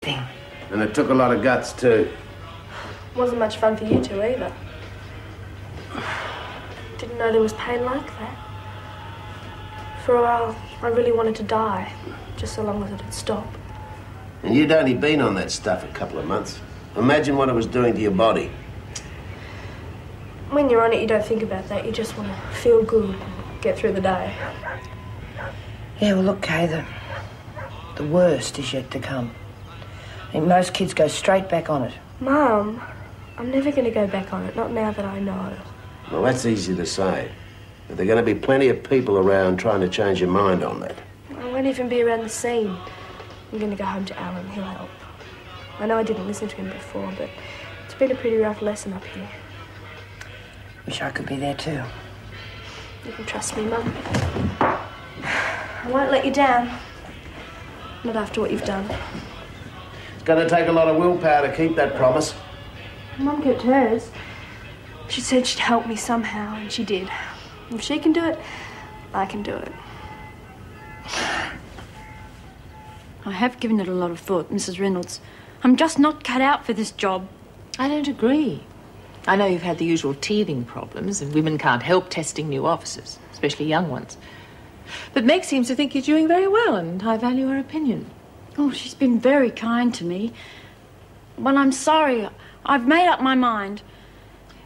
thing. And it took a lot of guts, too. Wasn't much fun for you two, either. Didn't know there was pain like that. For a while, I really wanted to die, just so long as it'd stop. And you'd only been on that stuff a couple of months. Imagine what it was doing to your body. When you're on it, you don't think about that. You just want to feel good and get through the day. Yeah, well, look, Kay, the worst is yet to come. I think most kids go straight back on it. Mum, I'm never going to go back on it, not now that I know. Well, that's easy to say. But there are going to be plenty of people around trying to change your mind on that. I won't even be around the scene. I'm going to go home to Alan. He'll help. I know I didn't listen to him before, but it's been a pretty rough lesson up here. Wish I could be there too. You can trust me, Mum. I won't let you down. Not after what you've done. It's going to take a lot of willpower to keep that promise. Mum kept hers. She said she'd help me somehow, and she did. If she can do it, I can do it. I have given it a lot of thought, Mrs. Reynolds. I'm just not cut out for this job. I don't agree. I know you've had the usual teething problems, and women can't help testing new officers, especially young ones. But Meg seems to think you're doing very well, and I value her opinion. Oh, she's been very kind to me. Well, I'm sorry. I've made up my mind.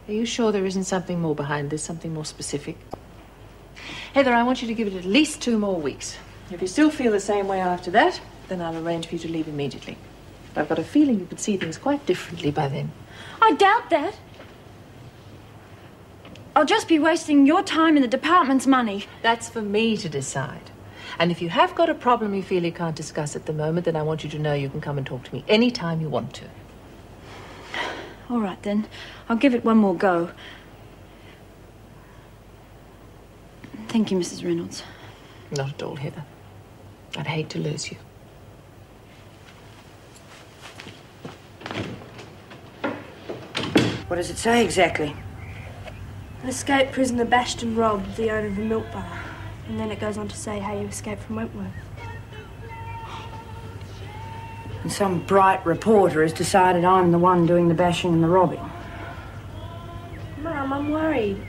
Are you sure there isn't something more behind this, something more specific? Heather, I want you to give it at least 2 more weeks. If you still feel the same way after that, then I'll arrange for you to leave immediately. But I've got a feeling you could see things quite differently by then. I doubt that. I'll just be wasting your time and the department's money. That's for me to decide. And if you have got a problem you feel you can't discuss at the moment, then I want you to know you can come and talk to me any time you want to. All right, then. I'll give it one more go. Thank you, Mrs. Reynolds. Not at all, Heather. I'd hate to lose you. What does it say exactly? An escaped prisoner bashed and robbed the owner of a milk bar. And then it goes on to say how you escaped from Wentworth. And some bright reporter has decided I'm the one doing the bashing and the robbing. Mum, I'm worried.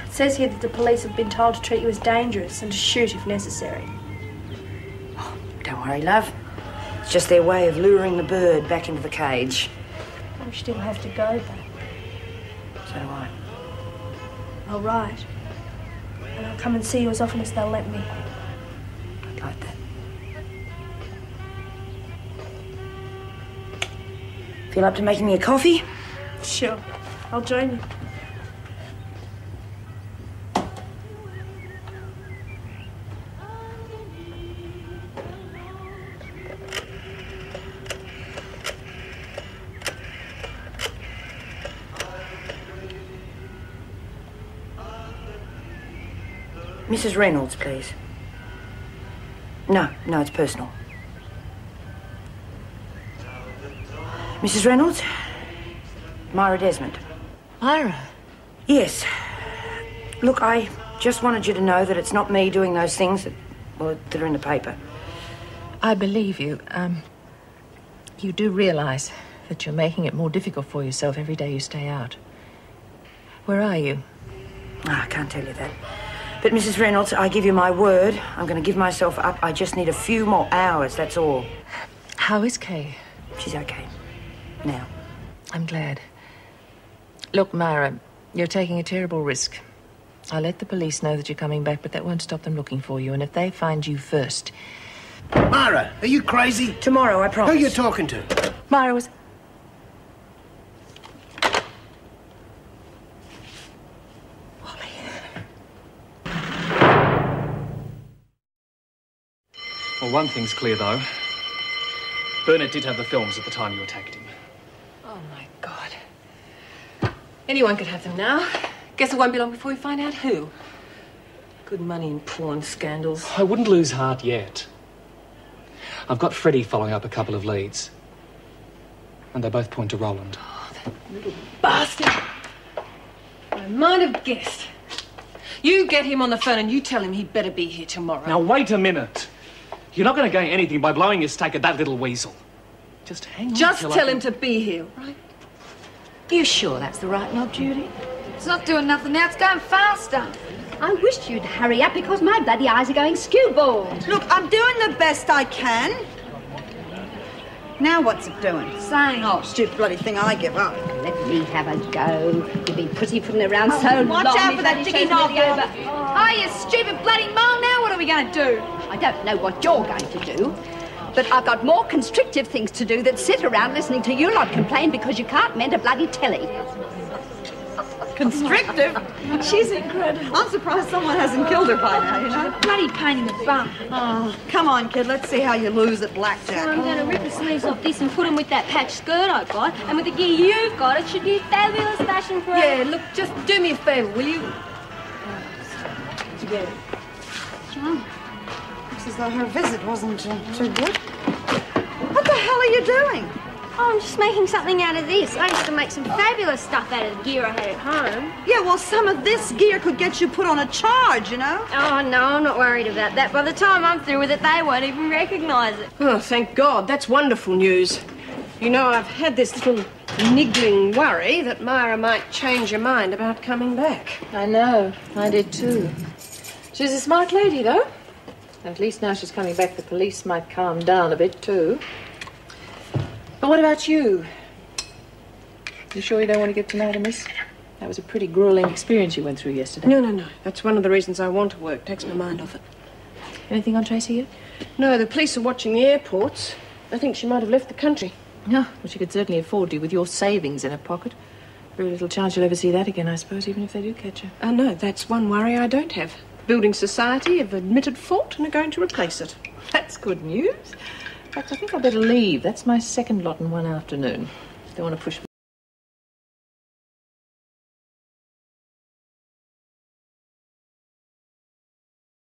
It says here that the police have been told to treat you as dangerous and to shoot if necessary. Oh, don't worry, love. It's just their way of luring the bird back into the cage. We still have to go back. So do I. I'll write. And I'll come and see you as often as they'll let me. I'd like that. Feel up to making me a coffee? Sure. I'll join you. Mrs. Reynolds, please. No, it's personal. Mrs. Reynolds? Myra Desmond. Myra? Yes. Look, I just wanted you to know that it's not me doing those things that are in the paper. I believe you. You do realise that you're making it more difficult for yourself every day you stay out. Where are you? I can't tell you that. But, Mrs. Reynolds, I give you my word. I'm going to give myself up. I just need a few more hours, that's all. How is Kay? She's okay. Now. I'm glad. Look, Myra, you're taking a terrible risk. I'll let the police know that you're coming back, but that won't stop them looking for you. And if they find you first... Myra, are you crazy? Tomorrow, I promise. Who are you talking to? Myra was... Well, one thing's clear, though. Burnett did have the films at the time you attacked him. Oh, my God. Anyone could have them now. Guess it won't be long before we find out who. Good money in porn scandals. I wouldn't lose heart yet. I've got Freddie following up a couple of leads. And they both point to Roland. Oh, that little bastard. I might have guessed. You get him on the phone and you tell him he'd better be here tomorrow. Now, wait a minute. You're not going to gain anything by blowing your stake at that little weasel. Just hang on. Just till I tell can- him to be here, right? You sure that's the right knob, Judy? It's not doing nothing now. It's going faster. I wish you'd hurry up because my bloody eyes are going skew-bald. Look, I'm doing the best I can. Now what's it doing? Saying. Oh, stupid bloody thing, I give up. Let me have a go. You've been pussyfooting around so long. watch out for that bloody dicky show's knob, nearly over. Oh, you stupid bloody mole. Now what are we going to do? I don't know what you're going to do, but I've got more constrictive things to do than sit around listening to you lot complain because you can't mend a bloody telly. Constrictive? She's incredible. I'm surprised someone hasn't killed her by now, you know? Bloody pain in the bum. Oh, come on, kid, let's see how you lose at blackjack. I'm going to rip the sleeves off this and put them with that patch skirt I've got, and with the gear you've got, it should be fabulous fashion for Yeah, look, just do me a favour, will you? Together. Looks as though her visit wasn't too good. What the hell are you doing? Oh, I'm just making something out of this. I used to make some fabulous stuff out of the gear I had at home. Yeah, well, some of this gear could get you put on a charge, you know? Oh, no, I'm not worried about that. By the time I'm through with it, they won't even recognise it. Oh, thank God. That's wonderful news. You know, I've had this little niggling worry that Myra might change her mind about coming back. I know. I did too. She's a smart lady, though. At least now she's coming back, the police might calm down a bit too. But what about you? You sure you don't want to get tonight, miss? That was a pretty grueling experience you went through yesterday. No. That's one of the reasons I want to work. Takes my mind off it. Anything on Tracy yet? No, the police are watching the airports. I think she might have left the country. No, well, she could certainly afford to with your savings in her pocket. Very little chance you'll ever see that again, I suppose, even if they do catch her. No, that's one worry I don't have. Building society have admitted fault and are going to replace it. That's good news. In fact, I think I'd better leave. That's my second lot in one afternoon. Don't want to push